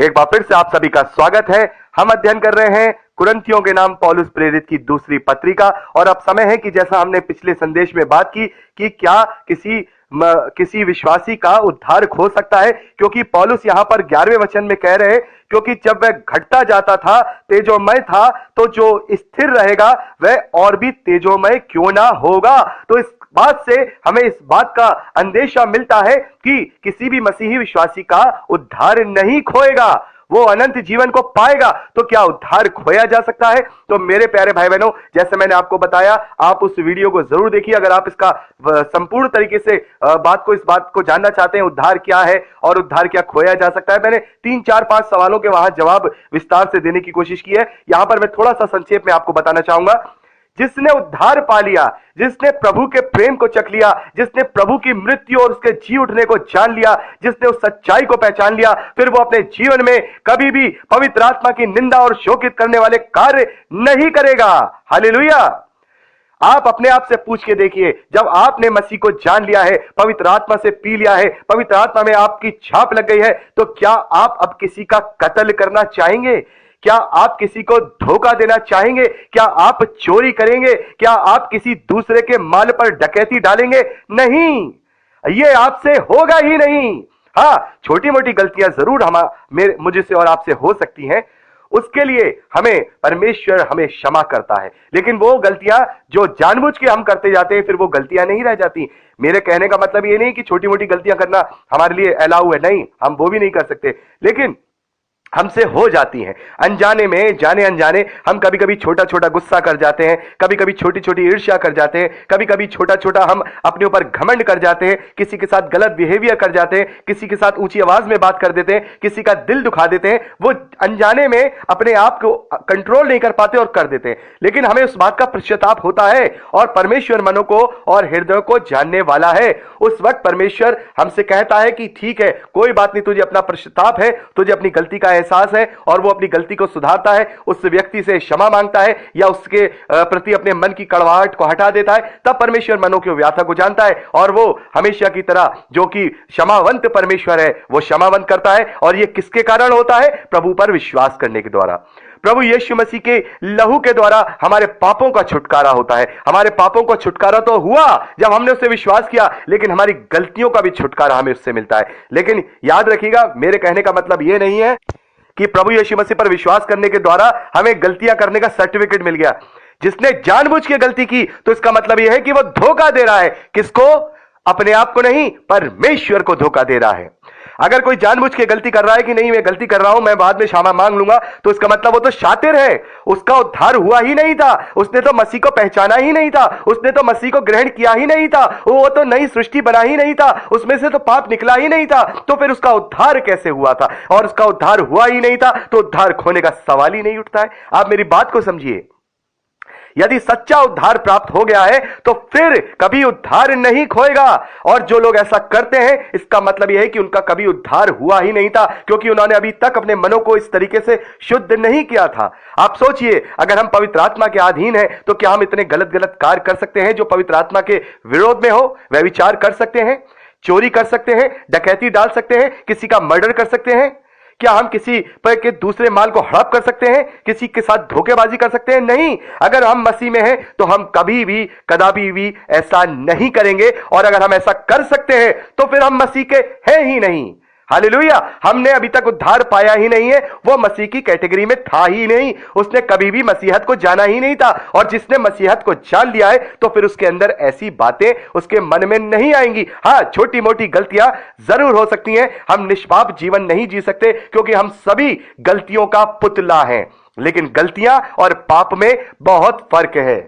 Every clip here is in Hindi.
एक बार फिर से आप सभी का स्वागत है। हम अध्ययन कर रहे हैं कुरिन्थियों के नाम पौलुस प्रेरित की दूसरी पत्रिका। और अब समय है कि जैसा हमने पिछले संदेश में बात की कि क्या किसी विश्वासी का उद्धार हो सकता है, क्योंकि पौलुस यहां पर 11वें वचन में कह रहे हैं, क्योंकि जब वह घटता जाता था, तेजोमय था, तो जो स्थिर रहेगा वह और भी तेजोमय क्यों ना होगा। तो इस बात से हमें इस बात का अंदेशा मिलता है कि किसी भी मसीही विश्वासी का उद्धार नहीं खोएगा, वो अनंत जीवन को पाएगा। तो क्या उद्धार खोया जा सकता है? तो मेरे प्यारे भाई बहनों, जैसे मैंने आपको बताया, आप उस वीडियो को जरूर देखिए अगर आप इसका संपूर्ण तरीके से इस बात को जानना चाहते हैं, उद्धार क्या है और उद्धार क्या खोया जा सकता है। मैंने 3 4 5 सवालों के वहां जवाब विस्तार से देने की कोशिश की है। यहां पर मैं थोड़ा सा संक्षेप में आपको बताना चाहूंगा। जिसने उद्धार पा लिया, जिसने प्रभु के प्रेम को चख लिया, जिसने प्रभु की मृत्यु और उसके जी उठने को जान लिया, जिसने उस सच्चाई को पहचान लिया, फिर वो अपने जीवन में कभी भी पवित्र आत्मा की निंदा और शोकित करने वाले कार्य नहीं करेगा। हालेलुया। आप अपने आप से पूछ के देखिए, जब आपने मसीह को जान लिया है, पवित्र आत्मा से पी लिया है, पवित्र आत्मा में आपकी छाप लग गई है, तो क्या आप अब किसी का कत्ल करना चाहेंगे? क्या आप किसी को धोखा देना चाहेंगे? क्या आप चोरी करेंगे? क्या आप किसी दूसरे के माल पर डकैती डालेंगे? नहीं, ये आपसे होगा ही नहीं। हाँ, छोटी मोटी गलतियां जरूर मुझसे और आपसे हो सकती हैं, उसके लिए परमेश्वर हमें क्षमा करता है। लेकिन वो गलतियां जो जानबूझ के हम करते जाते हैं, फिर वो गलतियां नहीं रह जाती। मेरे कहने का मतलब ये नहीं कि छोटी मोटी गलतियां करना हमारे लिए अलाउ है, नहीं, हम वो भी नहीं कर सकते, लेकिन हमसे हो जाती हैं अनजाने में, जाने अनजाने। हम कभी कभी छोटा छोटा गुस्सा कर जाते हैं, कभी कभी छोटी छोटी ईर्ष्या कर जाते हैं, कभी कभी छोटा छोटा हम अपने ऊपर घमंड कर जाते हैं, किसी के साथ गलत बिहेवियर कर जाते हैं, किसी के साथ ऊंची आवाज में बात कर देते हैं, किसी का दिल दुखा देते हैं। वो अनजाने में अपने आप को कंट्रोल नहीं कर पाते और कर देते हैं। लेकिन हमें उस बात का पश्चाताप होता है, और परमेश्वर मनों को और हृदय को जानने वाला है। उस वक्त परमेश्वर हमसे कहता है कि ठीक है, कोई बात नहीं, तुझे अपना पश्चाताप है, तुझे अपनी गलती का एहसास है, और वो अपनी गलती को सुधारता है, उस व्यक्ति से क्षमा मांगता है या उसके प्रति अपने मन की कड़वाहट को हटा देता है। तब परमेश्वर मनों की व्याथा को जानता है, और वो हमेशा की तरह जो कि क्षमावंत परमेश्वर है, वो क्षमावंत करता है। और ये किसके कारण होता है? प्रभु पर विश्वास करने के द्वारा। प्रभु यीशु मसीह के लहू के द्वारा हमारे पापों का छुटकारा होता है। हमारे पापों का छुटकारा तो हुआ जब हमने उससे विश्वास किया, लेकिन हमारी गलतियों का भी छुटकारा हमें उससे मिलता है। लेकिन याद रखिएगा, मेरे कहने का मतलब यह नहीं है कि प्रभु यीशु मसीह पर विश्वास करने के द्वारा हमें गलतियां करने का सर्टिफिकेट मिल गया। जिसने जानबूझ के गलती की, तो इसका मतलब यह है कि वो धोखा दे रहा है। किसको? अपने आप को नहीं, परमेश्वर को धोखा दे रहा है। अगर कोई जानबूझ के गलती कर रहा है कि नहीं मैं गलती कर रहा हूं, मैं बाद में क्षमा मांग लूंगा, तो इसका मतलब वो तो शातिर है। उसका उद्धार हुआ ही नहीं था, उसने तो मसीह को पहचाना ही नहीं था, उसने तो मसीह को ग्रहण किया ही नहीं था, वो तो नई सृष्टि बना ही नहीं था, उसमें से तो पाप निकला ही नहीं था। तो फिर उसका उद्धार कैसे हुआ था? और उसका उद्धार हुआ ही नहीं था, तो उद्धार खोने का सवाल ही नहीं उठता है। आप मेरी बात को समझिए। यदि सच्चा उद्धार प्राप्त हो गया है, तो फिर कभी उद्धार नहीं खोएगा। और जो लोग ऐसा करते हैं, इसका मतलब यह है कि उनका कभी उद्धार हुआ ही नहीं था, क्योंकि उन्होंने अभी तक अपने मनों को इस तरीके से शुद्ध नहीं किया था। आप सोचिए, अगर हम पवित्र आत्मा के अधीन हैं, तो क्या हम इतने गलत गलत कार्य कर सकते हैं जो पवित्र आत्मा के विरोध में हो? व्यभिचार कर सकते हैं, चोरी कर सकते हैं, डकैती डाल सकते हैं, किसी का मर्डर कर सकते हैं? क्या हम किसी पर के दूसरे माल को हड़प कर सकते हैं? किसी के साथ धोखेबाजी कर सकते हैं? नहीं। अगर हम मसीह में हैं, तो हम कभी भी कदापि भी ऐसा नहीं करेंगे। और अगर हम ऐसा कर सकते हैं, तो फिर हम मसीह के हैं ही नहीं। हालेलुया। हमने अभी तक उद्धार पाया ही नहीं है, वो मसीह की कैटेगरी में था ही नहीं, उसने कभी भी मसीहत को जाना ही नहीं था। और जिसने मसीहत को जान लिया है, तो फिर उसके अंदर ऐसी बातें उसके मन में नहीं आएंगी। हाँ, छोटी मोटी गलतियां जरूर हो सकती हैं। हम निष्पाप जीवन नहीं जी सकते, क्योंकि हम सभी गलतियों का पुतला हैं। लेकिन गलतियां और पाप में बहुत फर्क है।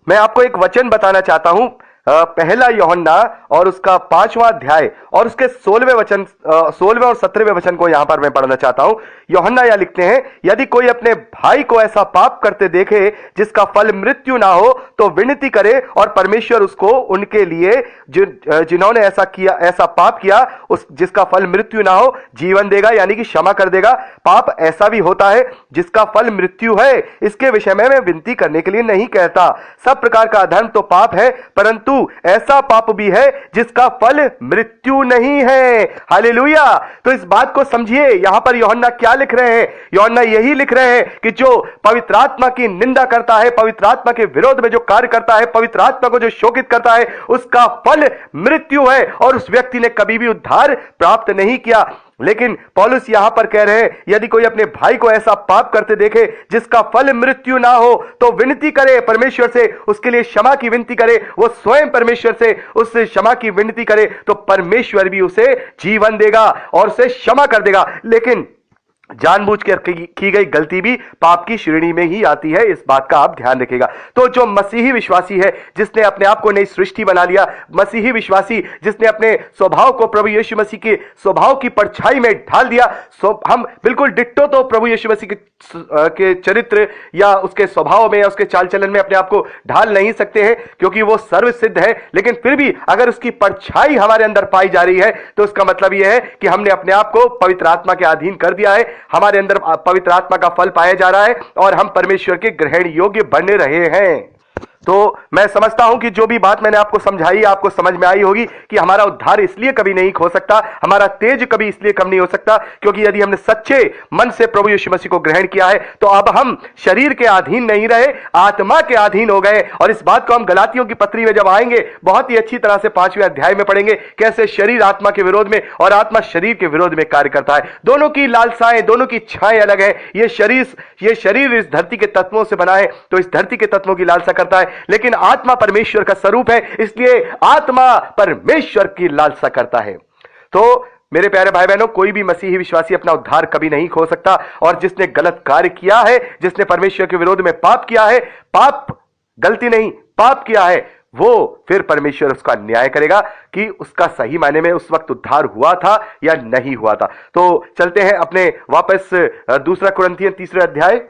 मैं आपको एक वचन बताना चाहता हूं, पहला यूहन्ना और उसका 5वां अध्याय और उसके 16वें और 17वें वचन को यहां पर मैं पढ़ना चाहता हूं। यूहन्ना यह लिखते हैं, यदि कोई अपने भाई को ऐसा पाप करते देखे जिसका फल मृत्यु ना हो, तो विनती करे, और परमेश्वर उसको उनके लिए जिन्होंने ऐसा पाप किया, जिसका फल मृत्यु ना हो, जीवन देगा, यानी कि क्षमा कर देगा। पाप ऐसा भी होता है जिसका फल मृत्यु है, इसके विषय में मैं विनती करने के लिए नहीं कहता। सब प्रकार का अधर्म तो पाप है, परंतु परंतु ऐसा पाप भी है जिसका फल मृत्यु नहीं है। हालेलुया। तो इस बात को समझिए, यहां पर यूहन्ना क्या लिख रहे हैं? यूहन्ना यही लिख रहे हैं कि जो पवित्र आत्मा की निंदा करता है, पवित्र आत्मा के विरोध में जो कार्य करता है, पवित्र आत्मा को जो शोकित करता है, उसका फल मृत्यु है और उस व्यक्ति ने कभी भी उद्धार प्राप्त नहीं किया। लेकिन पौलुस यहां पर कह रहे हैं, यदि कोई अपने भाई को ऐसा पाप करते देखे जिसका फल मृत्यु ना हो, तो विनती करे परमेश्वर से, उसके लिए क्षमा की विनती करे, वो स्वयं परमेश्वर से उससे क्षमा की विनती करे, तो परमेश्वर भी उसे जीवन देगा और उसे क्षमा कर देगा। लेकिन जानबूझकर की गई गलती भी पाप की श्रेणी में ही आती है, इस बात का आप ध्यान रखिएगा। तो जो मसीही विश्वासी है, जिसने अपने आप को नई सृष्टि बना लिया, मसीही विश्वासी जिसने अपने स्वभाव को प्रभु यीशु मसीह के स्वभाव की परछाई में ढाल दिया, हम बिल्कुल डिट्टो तो प्रभु यीशु मसीह के चरित्र या उसके स्वभाव में या उसके चाल चलन में अपने आप को ढाल नहीं सकते हैं, क्योंकि वो सर्वसिद्ध है। लेकिन फिर भी अगर उसकी परछाई हमारे अंदर पाई जा रही है, तो इसका मतलब यह है कि हमने अपने आप को पवित्र आत्मा के अधीन कर दिया है, हमारे अंदर पवित्र आत्मा का फल पाया जा रहा है और हम परमेश्वर के ग्रहण योग्य बने रहे हैं। तो मैं समझता हूं कि जो भी बात मैंने आपको समझाई, आपको समझ में आई होगी कि हमारा उद्धार इसलिए कभी नहीं खो सकता, हमारा तेज कभी इसलिए कम नहीं हो सकता, क्योंकि यदि हमने सच्चे मन से प्रभु यीशु मसीह को ग्रहण किया है, तो अब हम शरीर के अधीन नहीं रहे, आत्मा के अधीन हो गए। और इस बात को हम गलातियों की पत्री में जब आएंगे, बहुत ही अच्छी तरह से 5वें अध्याय में पढ़ेंगे, कैसे शरीर आत्मा के विरोध में और आत्मा शरीर के विरोध में कार्य करता है। दोनों की लालसाएं, दोनों की इच्छाएं अलग है। ये शरीर इस धरती के तत्वों से बना है, तो इस धरती के तत्वों की लालसा करता है, लेकिन आत्मा परमेश्वर का स्वरूप है, इसलिए आत्मा परमेश्वर की लालसा करता है। तो मेरे प्यारे भाई बहनों, कोई भी मसीही विश्वासी अपना उद्धार कभी नहीं खो सकता, और जिसने गलत कार्य किया है, जिसने परमेश्वर के विरोध में पाप किया है, पाप गलती नहीं पाप किया है, वो फिर परमेश्वर उसका न्याय करेगा कि उसका सही मायने में उस वक्त उद्धार हुआ था या नहीं हुआ था। तो चलते हैं अपने वापस 2 कुरिन्थियन 3 अध्याय।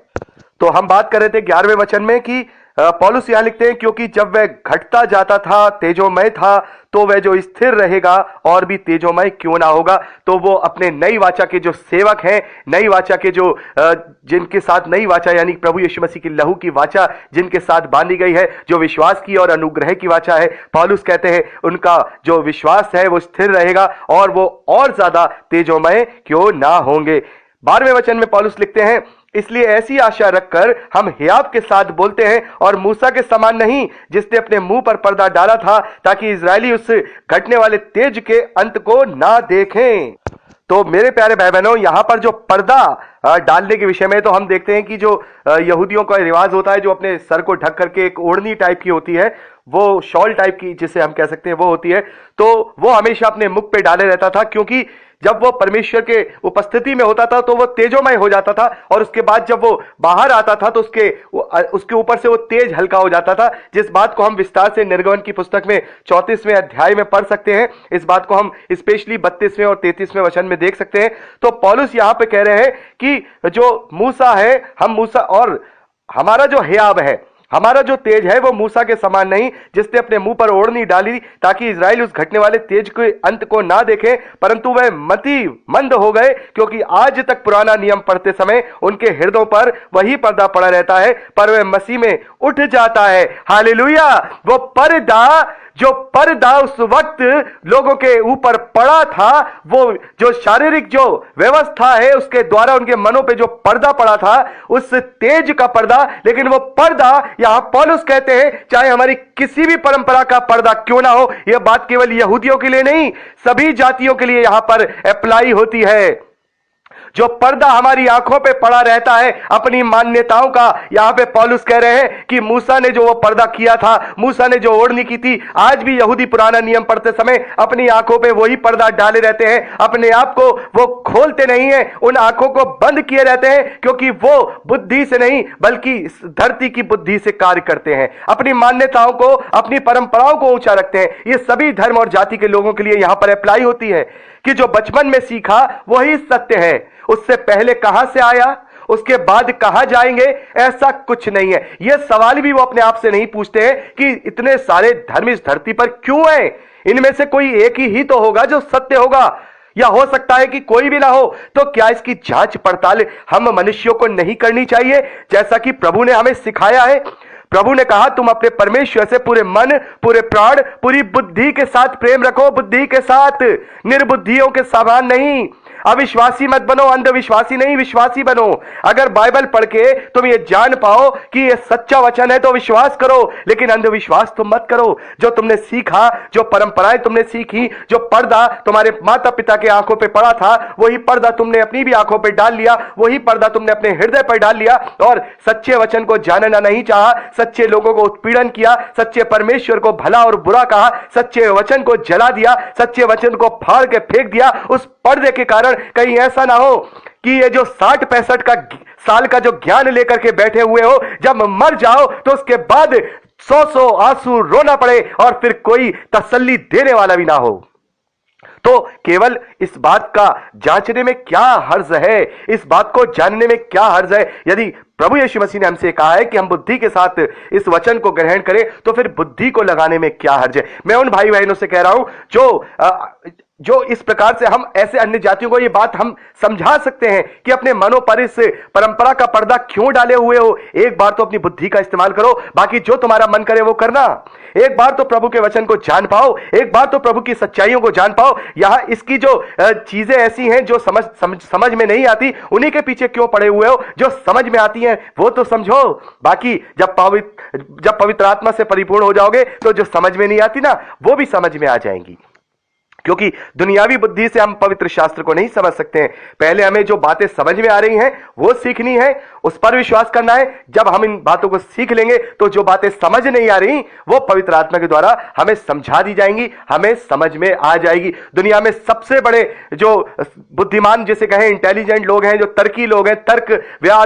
तो हम बात कर रहे थे 11वें वचन में कि पौलुस यहां लिखते हैं, क्योंकि जब वह घटता जाता था, तेजोमय था, तो वह जो स्थिर रहेगा और भी तेजोमय क्यों ना होगा। तो वो अपने नई वाचा के जो सेवक हैं, नई वाचा के जो जिनके साथ नई वाचा यानी प्रभु यीशु मसीह की लहू की वाचा जिनके साथ बांधी गई है, जो विश्वास की और अनुग्रह की वाचा है, पौलुस कहते हैं उनका जो विश्वास है वो स्थिर रहेगा और वो और ज्यादा तेजोमय क्यों ना होंगे। 12वें वचन में पौलुस लिखते हैं, इसलिए ऐसी आशा रखकर हम हियाव के साथ बोलते हैं और मूसा के समान नहीं, जिसने अपने मुंह पर पर्दा डाला था, ताकि इजरायली उस घटने वाले तेज के अंत को ना देखें। तो मेरे प्यारे भाई बहनों, यहां पर जो पर्दा डालने के विषय में, तो हम देखते हैं कि जो यहूदियों का रिवाज होता है, जो अपने सर को ढक करके एक ओढ़नी टाइप की होती है, वो शॉल टाइप की जिसे हम कह सकते हैं वो होती है, तो वो हमेशा अपने मुख पे डाले रहता था, क्योंकि जब वो परमेश्वर के उपस्थिति में होता था तो वो तेजोमय हो जाता था, और उसके बाद जब वो बाहर आता था तो उसके ऊपर से वो तेज हल्का हो जाता था, जिस बात को हम विस्तार से निर्गमन की पुस्तक में 34वें अध्याय में पढ़ सकते हैं। इस बात को हम स्पेशली 32वें और 33वें वचन में देख सकते हैं। तो पौलुस यहां पे कह रहे हैं कि जो मूसा है, हम मूसा और हमारा जो हियाव है, हमारा जो तेज है वो मूसा के समान नहीं, जिसने अपने मुंह पर ओढ़नी डाली ताकि इजराइल उस घटने वाले तेज के अंत को ना देखे, परंतु वह मति मंद हो गए, क्योंकि आज तक पुराना नियम पढ़ते समय उनके हृदयों पर वही पर्दा पड़ा रहता है, पर वह मसीह में उठ जाता है। हालेलुया। वो पर्दा उस वक्त लोगों के ऊपर पड़ा था, वो जो शारीरिक जो व्यवस्था है उसके द्वारा उनके मनों पे जो पर्दा पड़ा था, उस तेज का पर्दा, लेकिन वो पर्दा यहां पौलुस कहते हैं चाहे हमारी किसी भी परंपरा का पर्दा क्यों ना हो, यह बात केवल यहूदियों के लिए नहीं, सभी जातियों के लिए यहां पर अप्लाई होती है। जो पर्दा हमारी आंखों पे पड़ा रहता है अपनी मान्यताओं का, यहां पे पौलुस कह रहे हैं कि मूसा ने जो वो पर्दा किया था, मूसा ने जो ओढ़नी की थी, आज भी यहूदी पुराना नियम पढ़ते समय अपनी आंखों पे वही पर्दा डाले रहते हैं, अपने आप को वो खोलते नहीं है, उन आंखों को बंद किए रहते हैं, क्योंकि वो बुद्धि से नहीं बल्कि धरती की बुद्धि से कार्य करते हैं, अपनी मान्यताओं को, अपनी परंपराओं को ऊंचा रखते हैं। ये सभी धर्म और जाति के लोगों के लिए यहां पर अप्लाई होती है कि जो बचपन में सीखा वही सत्य है, उससे पहले कहां से आया, उसके बाद कहां जाएंगे, ऐसा कुछ नहीं है। यह सवाल भी वो अपने आप से नहीं पूछते हैं कि इतने सारे धर्म इस धरती पर क्यों हैं, इनमें से कोई एक ही तो होगा जो सत्य होगा, या हो सकता है कि कोई भी ना हो। तो क्या इसकी जांच पड़ताल हम मनुष्यों को नहीं करनी चाहिए, जैसा कि प्रभु ने हमें सिखाया है? प्रभु ने कहा तुम अपने परमेश्वर से पूरे मन, पूरे प्राण, पूरी बुद्धि के साथ प्रेम रखो, बुद्धि के साथ, निर्बुद्धियों के समान नहीं। अविश्वासी मत बनो, अंधविश्वासी नहीं, विश्वासी बनो। अगर बाइबल पढ़ के तुम ये जान पाओ कि ये सच्चा वचन है तो विश्वास करो, लेकिन अंधविश्वास तुम मत करो। जो तुमने सीखा, जो परंपराएं तुमने सीखी, जो पर्दा तुम्हारे माता पिता के आंखों पे पड़ा था, वही पर्दा तुमने अपनी भी आंखों पे डाल लिया, वही पर्दा तुमने अपने हृदय पर डाल लिया और सच्चे वचन को जानना नहीं चाहा, सच्चे लोगों को उत्पीड़न किया, सच्चे परमेश्वर को भला और बुरा कहा, सच्चे वचन को जला दिया, सच्चे वचन को फाड़ के फेंक दिया। उस पर्दे के कारण कहीं ऐसा ना हो कि ये जो 60-65 का साल का जो ज्ञान लेकर के बैठे हुए हो, जब मर जाओ तो उसके बाद 100 आंसू रोना पड़े और फिर कोई तसल्ली देने वाला भी ना हो। तो केवल इस बात का जांचने में क्या हर्ज है, इस बात को जानने में क्या हर्ज है? यदि प्रभु यीशु मसीह ने हमसे कहा है कि हम बुद्धि के साथ इस वचन को ग्रहण करें, तो फिर बुद्धि को लगाने में क्या हर्ज है? मैं उन भाई बहनों से कह रहा हूं जो इस प्रकार से हम ऐसे अन्य जातियों को ये बात हम समझा सकते हैं कि अपने मनों पर इस परंपरा का पर्दा क्यों डाले हुए हो। एक बार तो अपनी बुद्धि का इस्तेमाल करो, बाकी जो तुम्हारा मन करे वो करना। एक बार तो प्रभु के वचन को जान पाओ, एक बार तो प्रभु की सच्चाइयों को जान पाओ। यहां इसकी जो चीजें ऐसी हैं जो समझ में नहीं आती, उन्हीं के पीछे क्यों पड़े हुए हो? जो समझ में आती हैं वो तो समझो। बाकी जब पवित्र आत्मा से परिपूर्ण हो जाओगे तो जो समझ में नहीं आती ना, वो भी समझ में आ जाएंगी। क्योंकि दुनियावी बुद्धि से हम पवित्र शास्त्र को नहीं समझ सकते हैं। पहले हमें जो बातें समझ में आ रही हैं वो सीखनी है, उस पर विश्वास करना है। जब हम इन बातों को सीख लेंगे तो जो बातें समझ नहीं आ रही वो पवित्र आत्मा के द्वारा हमें समझा दी जाएंगी, हमें समझ में आ जाएगी। दुनिया में सबसे बड़े जो बुद्धिमान जिसे कहें, इंटेलिजेंट लोग हैं, जो तर्की लोग हैं, तर्क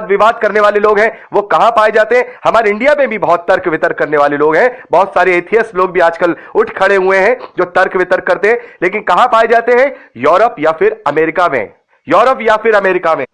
विवाद करने वाले लोग हैं, वो कहां पाए जाते हैं? हमारे इंडिया में भी बहुत तर्क वितर्क करने वाले लोग हैं। बहुत सारे एथियस्ट लोग भी आजकल उठ खड़े हुए हैं जो तर्क वितर्क करते हैं, लेकिन कहां पाए जाते हैं? यूरोप या फिर अमेरिका में। यूरोप या फिर अमेरिका में।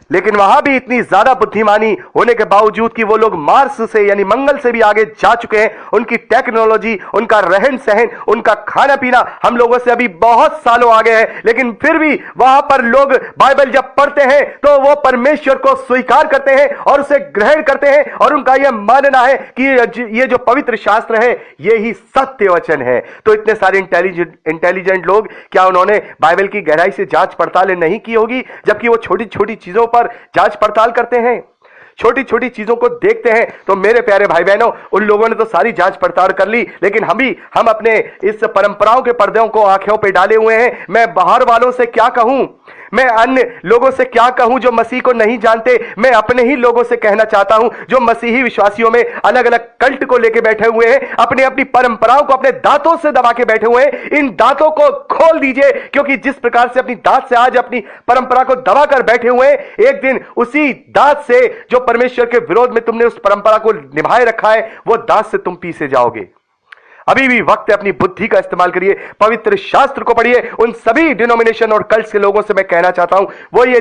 लेकिन वहां भी इतनी ज्यादा बुद्धिमानी होने के बावजूद कि वो लोग मार्स से यानी मंगल से भी आगे जा चुके हैं। उनकी टेक्नोलॉजी, उनका रहन सहन, उनका खाना पीना हम लोगों से अभी बहुत सालों आगे है, लेकिन फिर भी वहां पर लोग बाइबल जब पढ़ते हैं तो वो परमेश्वर को स्वीकार करते हैं और उसे ग्रहण करते हैं और उनका यह मानना है कि ये जो पवित्र शास्त्र है ये ही सत्य वचन है। तो इतने सारे इंटेलिजेंट लोग, क्या उन्होंने बाइबल की गहराई से जांच पड़ताल नहीं की होगी? जबकि वो छोटी छोटी चीजों पर जांच पड़ताल करते हैं, छोटी छोटी चीजों को देखते हैं। तो मेरे प्यारे भाई बहनों, उन लोगों ने तो सारी जांच पड़ताल कर ली, लेकिन हम अपने इस परंपराओं के पर्दों को आंखों पे डाले हुए हैं। मैं बाहर वालों से क्या कहूं, मैं अन्य लोगों से क्या कहूं जो मसीह को नहीं जानते? मैं अपने ही लोगों से कहना चाहता हूं जो मसीही विश्वासियों में अलग अलग कल्ट को लेकर बैठे हुए हैं, अपनी अपनी परंपराओं को अपने दांतों से दबा के बैठे हुए हैं। इन दांतों को खोल दीजिए, क्योंकि जिस प्रकार से अपनी दांत से आज अपनी परंपरा को दबा कर बैठे हुए हैं, एक दिन उसी दांत से जो परमेश्वर के विरोध में तुमने उस परंपरा को निभाए रखा है, वो दांत से तुम पीसे जाओगे। अभी भी वक्त है, अपनी बुद्धि का इस्तेमाल करिए, पवित्र शास्त्र को पढ़िए। उन सभी डिनोमिनेशन और कल्ट्स के लोगों से मैं कहना चाहता हूं वो ये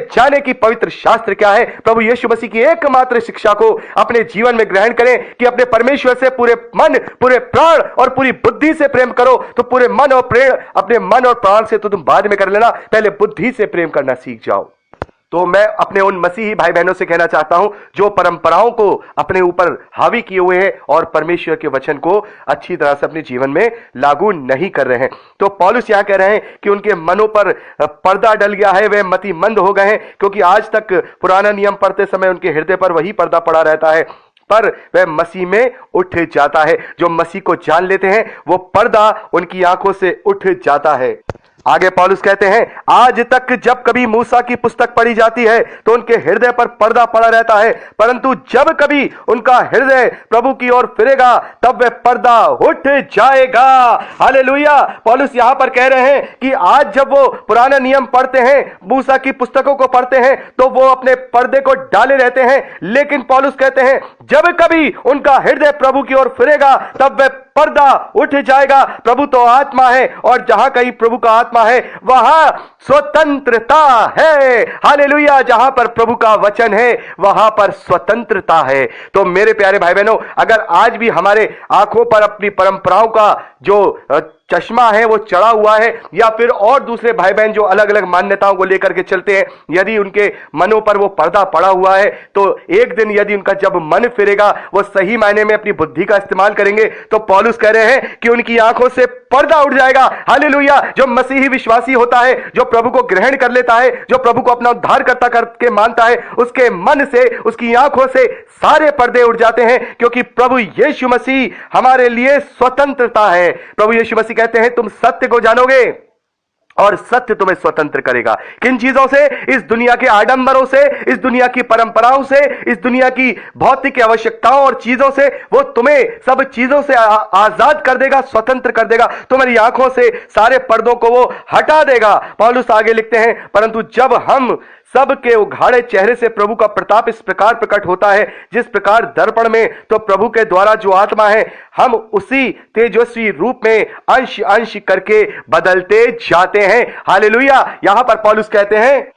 जाने कि पवित्र शास्त्र क्या है। प्रभु यीशु मसीह की एकमात्र शिक्षा को अपने जीवन में ग्रहण करें कि अपने परमेश्वर से पूरे मन, पूरे प्राण और पूरी बुद्धि से प्रेम करो। तो पूरे मन और प्रेम, अपने मन और प्राण से तो तुम बाद में कर लेना, पहले बुद्धि से प्रेम करना सीख जाओ। तो मैं अपने उन मसीही भाई बहनों से कहना चाहता हूं जो परंपराओं को अपने ऊपर हावी किए हुए हैं और परमेश्वर के वचन को अच्छी तरह से अपने जीवन में लागू नहीं कर रहे हैं। तो पौलुस यहां कह रहे हैं कि उनके मनों पर पर्दा डल गया है, वे मतिमंद हो गए हैं, क्योंकि आज तक पुराना नियम पढ़ते समय उनके हृदय पर वही पर्दा पड़ा रहता है, पर वह मसीह में उठ जाता है। जो मसीह को जान लेते हैं वो पर्दा उनकी आंखों से उठ जाता है। आगे पौलुस कहते हैं, आज तक जब कभी मूसा की पुस्तक पढ़ी जाती है तो उनके हृदय पर पर्दा पड़ा रहता है, परंतु जब कभी उनका हृदय प्रभु की ओर फिरेगा तब वह पर्दा उठ जाएगा। हालेलुया। पौलुस यहां पर कह रहे हैं कि आज जब वो पुराना नियम पढ़ते हैं, मूसा की पुस्तकों को पढ़ते हैं, तो वो अपने पर्दे को डाले रहते हैं, लेकिन पौलुस कहते हैं जब कभी उनका हृदय प्रभु की ओर फिरेगा तब वह पर्दा उठ जाएगा। प्रभु तो आत्मा है और जहां कहीं प्रभु का आत्मा है वहां स्वतंत्रता है। हालेलुया। जहां पर प्रभु का वचन है वहां पर स्वतंत्रता है। तो मेरे प्यारे भाई बहनों, अगर आज भी हमारे आंखों पर अपनी परंपराओं का जो चश्मा है वो चढ़ा हुआ है, या फिर और दूसरे भाई बहन जो अलग अलग मान्यताओं को लेकर के चलते हैं, यदि उनके मनों पर वो पर्दा पड़ा हुआ है, तो एक दिन यदि उनका जब मन फिरेगा, वो सही मायने में अपनी बुद्धि का इस्तेमाल करेंगे, तो पौलुस कह रहे हैं कि उनकी आंखों से पर्दा उठ जाएगा। हालेलुया। जो मसीही विश्वासी होता है, जो प्रभु को ग्रहण कर लेता है, जो प्रभु को अपना उद्धारकर्ता करके मानता है, उसके मन से, उसकी आंखों से सारे पर्दे उठ जाते हैं, क्योंकि प्रभु यीशु मसीह हमारे लिए स्वतंत्रता है। प्रभु यीशु मसीह कहते हैं तुम सत्य को जानोगे और सत्य तुम्हें स्वतंत्र करेगा। किन चीजों से? इस दुनिया के आडंबरों से, इस दुनिया की परंपराओं से, इस दुनिया की भौतिक आवश्यकताओं और चीजों से। वो तुम्हें सब चीजों से आजाद कर देगा, स्वतंत्र कर देगा। तुम्हारी आंखों से सारे पर्दों को वो हटा देगा। पौलुस आगे लिखते हैं, परंतु जब हम सबके उघाड़े चेहरे से प्रभु का प्रताप इस प्रकार प्रकट होता है, जिस प्रकार दर्पण में तो प्रभु के द्वारा जो आत्मा है, हम उसी तेजस्वी रूप में अंश अंश करके बदलते जाते हैं। हालेलुया। यहां पर पौलुस कहते हैं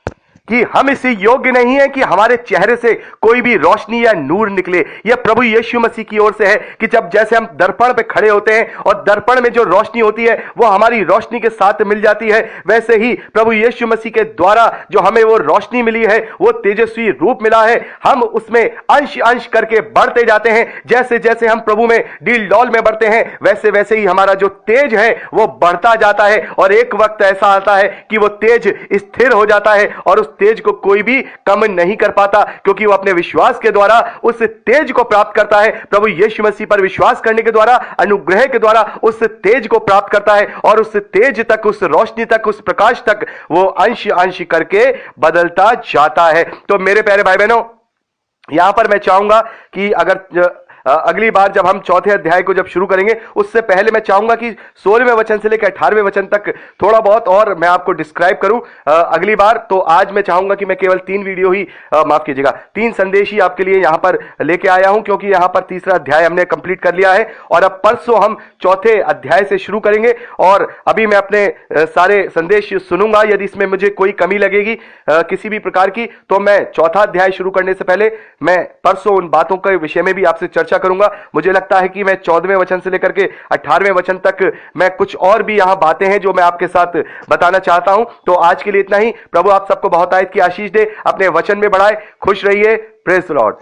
कि हम इसी योग्य नहीं है कि हमारे चेहरे से कोई भी रोशनी या नूर निकले। यह प्रभु यीशु मसीह की ओर से है कि जब जैसे हम दर्पण पे खड़े होते हैं और दर्पण में जो रोशनी होती है वो हमारी रोशनी के साथ मिल जाती है, वैसे ही प्रभु यीशु मसीह के द्वारा जो हमें वो रोशनी मिली है, वो तेजस्वी रूप मिला है, हम उसमें अंश अंश करके बढ़ते जाते हैं। जैसे जैसे हम प्रभु में डील डॉल में बढ़ते हैं, वैसे वैसे ही हमारा जो तेज है वो बढ़ता जाता है, और एक वक्त ऐसा आता है कि वो तेज स्थिर हो जाता है और उस तेज को कोई भी कम नहीं कर पाता, क्योंकि वो अपने विश्वास के द्वारा उस तेज को प्राप्त करता है। प्रभु यीशु मसीह पर विश्वास करने के द्वारा, अनुग्रह के द्वारा उस तेज को प्राप्त करता है, और उस तेज तक, उस रोशनी तक, उस प्रकाश तक वो अंश अंश करके बदलता जाता है। तो मेरे प्यारे भाई बहनों, यहां पर मैं चाहूंगा कि अगर अगली बार जब हम चौथे अध्याय को जब शुरू करेंगे, उससे पहले मैं चाहूंगा कि 16वें वचन से लेकर 18वें वचन तक थोड़ा बहुत और मैं आपको डिस्क्राइब करूं अगली बार। तो आज मैं चाहूंगा कि मैं केवल 3 वीडियो ही, माफ कीजिएगा, 3 संदेश ही आपके लिए यहां पर लेके आया हूं, क्योंकि यहां पर तीसरा अध्याय हमने कंप्लीट कर लिया है और अब परसों हम चौथे अध्याय से शुरू करेंगे। और अभी मैं अपने सारे संदेश सुनूंगा, यदि इसमें मुझे कोई कमी लगेगी किसी भी प्रकार की, तो मैं चौथा अध्याय शुरू करने से पहले मैं परसों उन बातों के विषय में भी आपसे चर्चा करूंगा। मुझे लगता है कि मैं 14वें वचन से लेकर के 18वें वचन तक मैं कुछ और भी यहां बातें हैं जो मैं आपके साथ बताना चाहता हूं। तो आज के लिए इतना ही। प्रभु आप सबको बहुत आयत की आशीष दे, अपने वचन में बढ़ाए। खुश रहिए। Praise the Lord.